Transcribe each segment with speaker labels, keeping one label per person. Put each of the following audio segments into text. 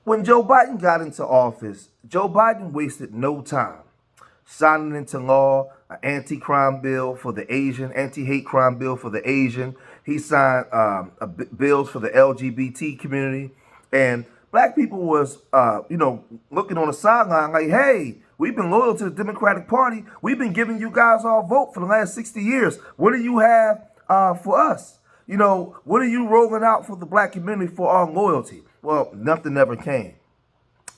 Speaker 1: When Joe Biden got into office, Joe Biden wasted no time signing into law an anti-crime bill for the Asian, anti-hate crime bill for the Asian. He signed bills for the LGBT community, and black people was, looking on the sideline like, hey, we've been loyal to the Democratic Party. We've been giving you guys our vote for the last 60 years. What do you have for us? What are you rolling out for the black community for our loyalty? Well, nothing ever came.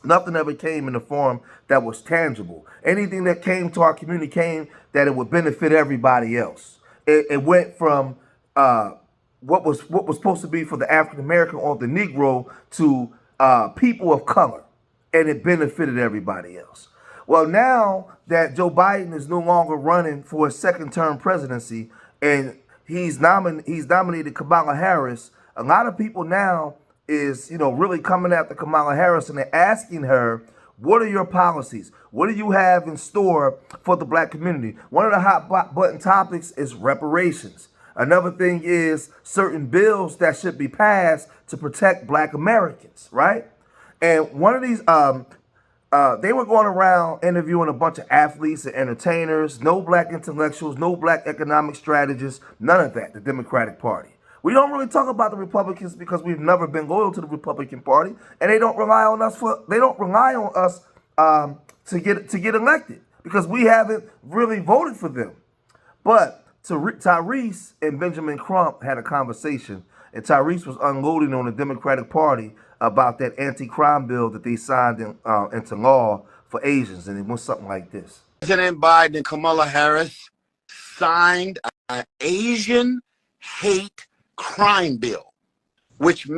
Speaker 1: Nothing ever came in the form that was tangible. Anything that came to our community came that it would benefit everybody else. It went from what was supposed to be for the African American or the Negro to people of color, and it benefited everybody else. Well, now that Joe Biden is no longer running for a second-term presidency, and he's nominated Kamala Harris, a lot of people now is, really coming after Kamala Harris, and they're asking her, what are your policies? What do you have in store for the black community? One of the hot button topics is reparations. Another thing is certain bills that should be passed to protect black Americans, right? And one of these, they were going around interviewing a bunch of athletes and entertainers, no black intellectuals, no black economic strategists, none of that, the Democratic Party. We don't really talk about the Republicans because we've never been loyal to the Republican Party, and they don't rely on us to get elected because we haven't really voted for them. But Tyrese and Benjamin Crump had a conversation, and Tyrese was unloading on the Democratic Party about that anti-crime bill that they signed into law for Asians, and it was something like this.
Speaker 2: President Biden and Kamala Harris signed an Asian hate crime bill, which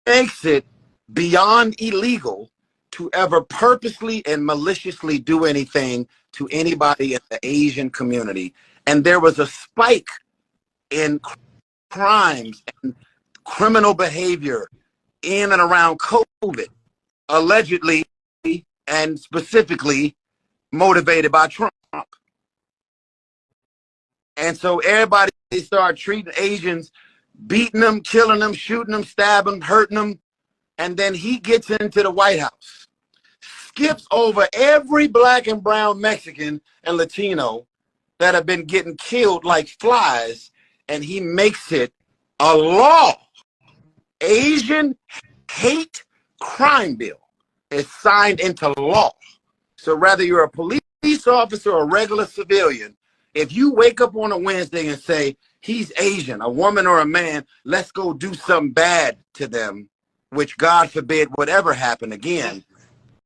Speaker 2: makes it beyond illegal to ever purposely and maliciously do anything to anybody in the Asian community. And there was a spike in crimes and criminal behavior in and around COVID, allegedly and specifically motivated by Trump. And so everybody started treating Asians, beating them, killing them, shooting them, stabbing them, hurting them. And then he gets into the White House, skips over every black and brown Mexican and Latino that have been getting killed like flies, and he makes it a law. Asian hate crime bill is signed into law. So whether you're a police officer or a regular civilian, if you wake up on a Wednesday and say, he's Asian, a woman or a man, let's go do something bad to them, which God forbid would ever happen again.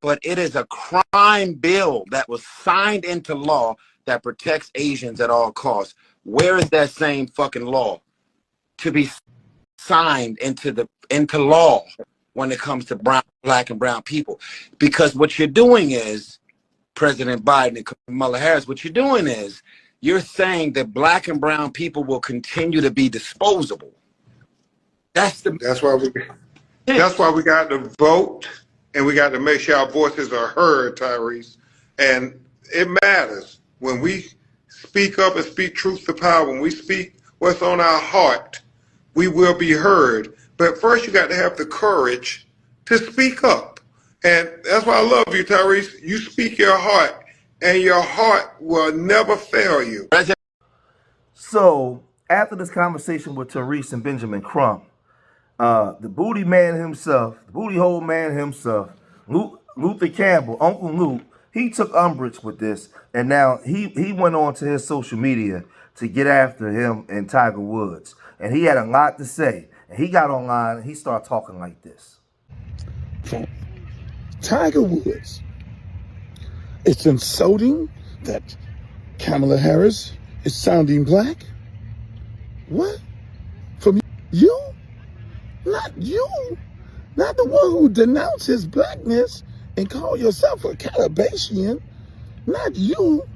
Speaker 2: But it is a crime bill that was signed into law that protects Asians at all costs. Where is that same fucking law to be signed into law when it comes to black and brown people? Because what you're doing is, President Biden and Kamala Harris, what you're doing is you're saying that black and brown people will continue to be disposable. That's
Speaker 3: why we got to vote, and we got to make sure our voices are heard, Tyrese. And it matters when we speak up and speak truth to power. When we speak what's on our heart, we will be heard. But first, you got to have the courage to speak up. And that's why I love you, Tyrese. You speak your heart, and your heart will never fail you.
Speaker 1: So after this conversation with Tyrese and Benjamin Crump, the booty man himself, the booty hole man himself, Luther Campbell, Uncle Luke, he took umbrage with this, and now he went on to his social media to get after him and Tiger Woods. And he had a lot to say. And he got online and he started talking like this.
Speaker 4: Tiger Woods, it's insulting that Kamala Harris is sounding black. What? From you? Not you. Not the one who denounced his blackness and call yourself a Calabasian. Not you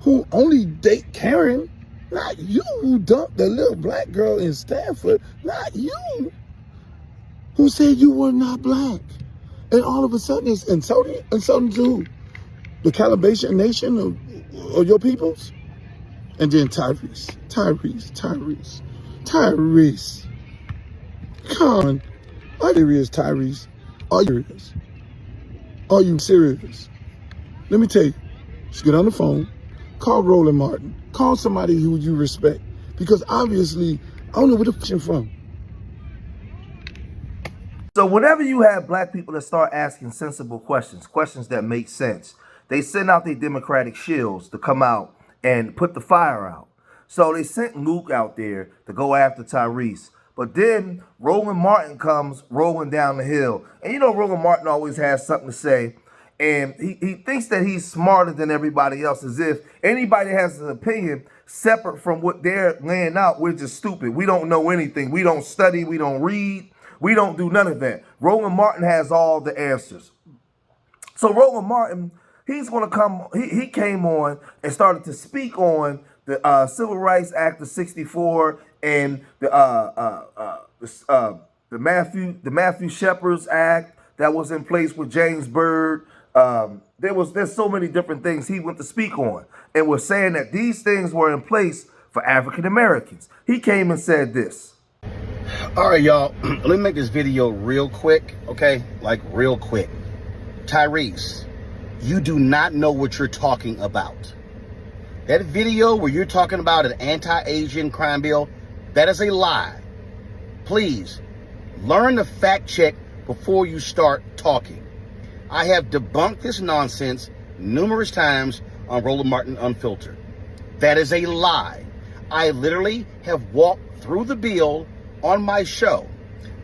Speaker 4: who only date Karen. Not you who dumped the little black girl in Stanford. Not you who said you were not black. And all of a sudden it's insulting to the Calabasian nation or your peoples. And then Tyrese. Come on. All there is, Tyrese. Are you serious? Are you serious? Let me tell you, just get on the phone, call Roland Martin, call somebody who you respect, because obviously, I don't know where the f*** you're from.
Speaker 1: So whenever you have black people that start asking sensible questions, questions that make sense, they send out their Democratic shills to come out and put the fire out. So they sent Luke out there to go after Tyrese. But then Roland Martin comes rolling down the hill. And you know Roland Martin always has something to say. And he thinks that he's smarter than everybody else, as if anybody has an opinion separate from what they're laying out, we're just stupid. We don't know anything. We don't study. We don't read. We don't do none of that. Roland Martin has all the answers. So Roland Martin, he's going to come, he came on and started to speak on the Civil Rights Act of '64 and the Matthew Shepard's Act that was in place with James Byrd. There's so many different things he went to speak on, and was saying that these things were in place for African Americans. He came and said this.
Speaker 5: All right, y'all, let me make this video real quick, okay? Like real quick. Tyrese, you do not know what you're talking about. That video where you're talking about an anti-Asian crime bill, that is a lie. Please, learn to fact check before you start talking. I have debunked this nonsense numerous times on Roland Martin Unfiltered. That is a lie. I literally have walked through the bill on my show.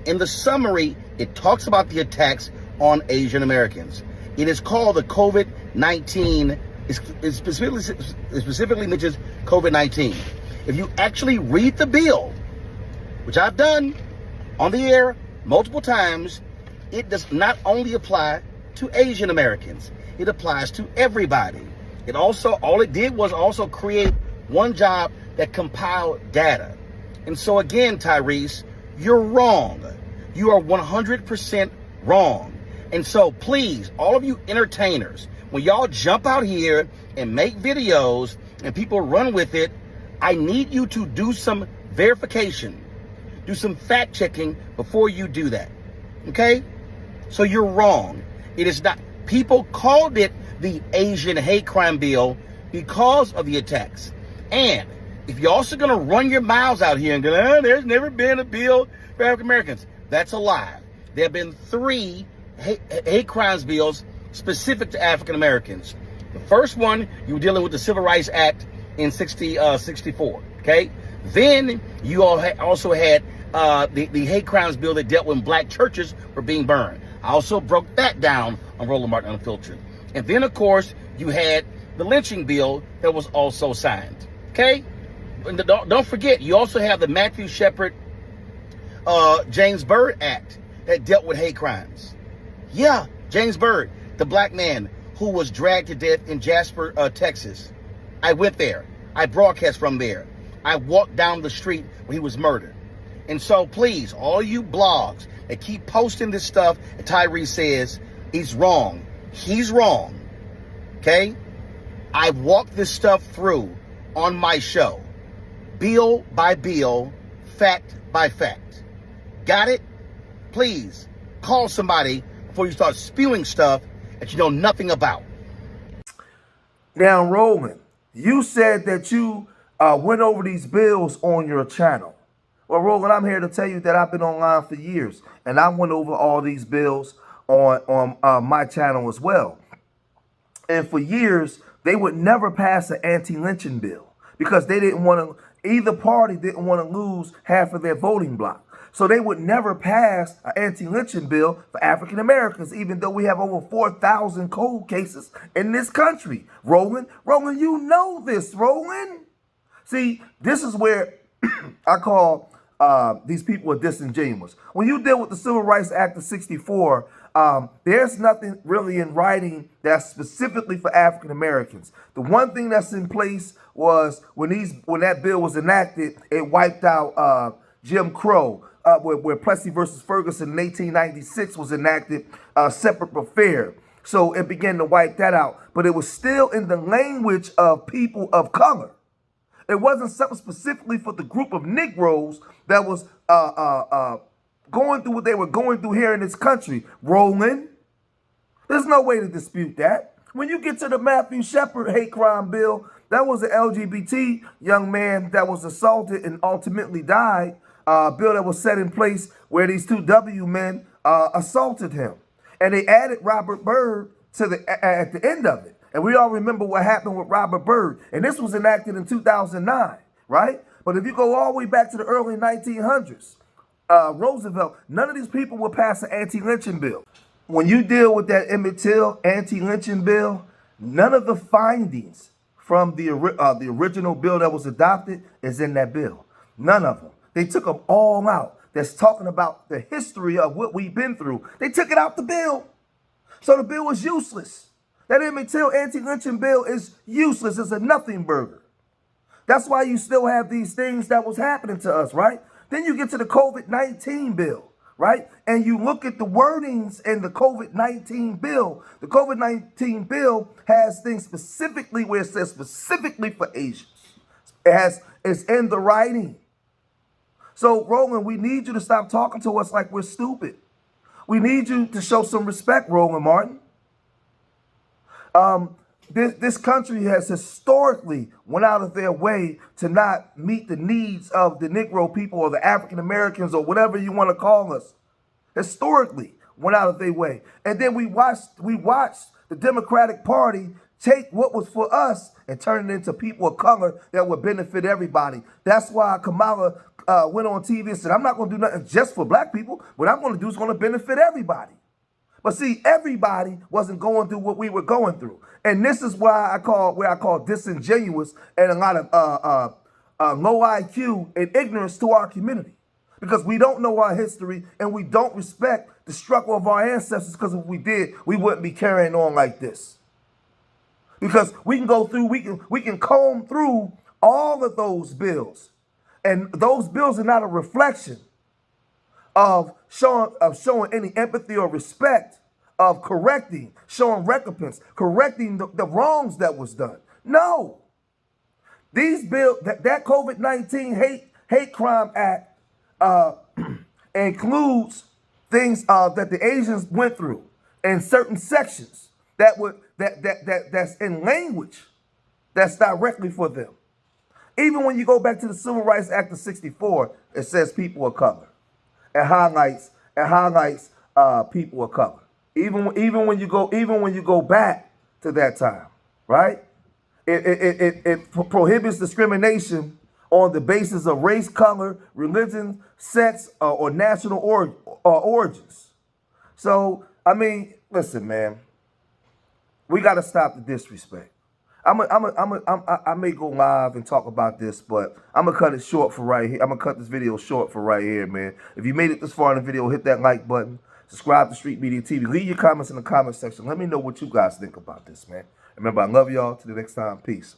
Speaker 5: In the summary, it talks about the attacks on Asian Americans. It is called the COVID-19, it specifically mentions COVID-19. If you actually read the bill, which I've done on the air multiple times, it does not only apply to Asian Americans, it applies to everybody. It also, all it did was also create one job that compiled data. And so again, Tyrese, you're wrong. You are 100% wrong. And so please, all of you entertainers, when y'all jump out here and make videos and people run with it, I need you to do some verification, do some fact checking before you do that. Okay? So you're wrong. It is not. People called it the Asian hate crime bill because of the attacks. And if you're also going to run your mouths out here and go, oh, there's never been a bill for African Americans, that's a lie. There have been 3 hate crimes bills specific to African Americans. The first one, you were dealing with the Civil Rights Act in 64. Okay. Then you also had the hate crimes bill that dealt when black churches were being burned. I also broke that down on Roland Martin Unfiltered. And then, of course, you had the lynching bill that was also signed. Okay. And don't forget, you also have the Matthew Shepard, James Byrd Act that dealt with hate crimes. Yeah, James Byrd, the black man who was dragged to death in Jasper, Texas. I went there. I broadcast from there. I walked down the street where he was murdered. And so please, all you blogs that keep posting this stuff, and Tyrese says he's wrong. He's wrong. Okay? I walked this stuff through on my show. Bill by bill, fact by fact. Got it? Please call somebody before you start spewing stuff that you know nothing about.
Speaker 1: Now, Roland, you said that you went over these bills on your channel. Well, Roland, I'm here to tell you that I've been online for years, and I went over all these bills on my channel as well. And for years, they would never pass an anti-lynching bill because they didn't want to, either party didn't want to lose half of their voting block. So they would never pass an anti-lynching bill for African Americans, even though we have over 4,000 cold cases in this country. Roland, you know this, Roland. See, this is where I call these people are disingenuous. When you deal with the Civil Rights Act of '64, there's nothing really in writing that's specifically for African Americans. The one thing that's in place was when that bill was enacted, it wiped out Jim Crow. Where Plessy versus Ferguson in 1896 was enacted, separate but fair. So it began to wipe that out. But it was still in the language of people of color. It wasn't something specifically for the group of Negroes that was going through what they were going through here in this country, Roland. There's no way to dispute that. When you get to the Matthew Shepard hate crime bill, that was an LGBT young man that was assaulted and ultimately died. Bill that was set in place where these two W men assaulted him. And they added Robert Byrd to at the end of it. And we all remember what happened with Robert Byrd. And this was enacted in 2009, right? But if you go all the way back to the early 1900s, Roosevelt, none of these people would pass an anti-lynching bill. When you deal with that Emmett Till anti-lynching bill, none of the findings from the original bill that was adopted is in that bill. None of them. They took them all out. That's talking about the history of what we've been through. They took it out the bill. So the bill was useless. That Emmett Till anti-lynching bill is useless. It's a nothing burger. That's why you still have these things that was happening to us, right? Then you get to the COVID-19 bill, right? And you look at the wordings in the COVID-19 bill. The COVID-19 bill has things specifically where it says specifically for Asians. It's in the writing. So, Roland, we need you to stop talking to us like we're stupid. We need you to show some respect, Roland Martin. This country has historically went out of their way to not meet the needs of the Negro people or the African Americans or whatever you want to call us. Historically went out of their way. And then we watched the Democratic Party take what was for us and turn it into people of color that would benefit everybody. That's why Kamala went on TV and said, I'm not going to do nothing just for black people. What I'm going to do is going to benefit everybody. But see, everybody wasn't going through what we were going through. And this is why I call disingenuous and a lot of low IQ and ignorance to our community. Because we don't know our history and we don't respect the struggle of our ancestors, because if we did, we wouldn't be carrying on like this. Because we can go through, we can comb through all of those bills. And those bills are not a reflection of showing any empathy or respect, of showing recompense, correcting the wrongs that was done. No. These bills, that COVID-19 hate crime act includes things that the Asians went through in certain sections that's in language that's directly for them. Even when you go back to the Civil Rights Act of '64, it says people of color. It highlights people of color. Even when you go back to that time, right? It prohibits discrimination on the basis of race, color, religion, sex, or national origins. So I mean, listen, man, we got to stop the disrespect. I may go live and talk about this, but I'm gonna cut it short for right here. I'm gonna cut this video short for right here, man. If you made it this far in the video, hit that like button. Subscribe to Street Media TV. Leave your comments in the comment section. Let me know what you guys think about this, man. Remember, I love y'all. Till the next time, peace.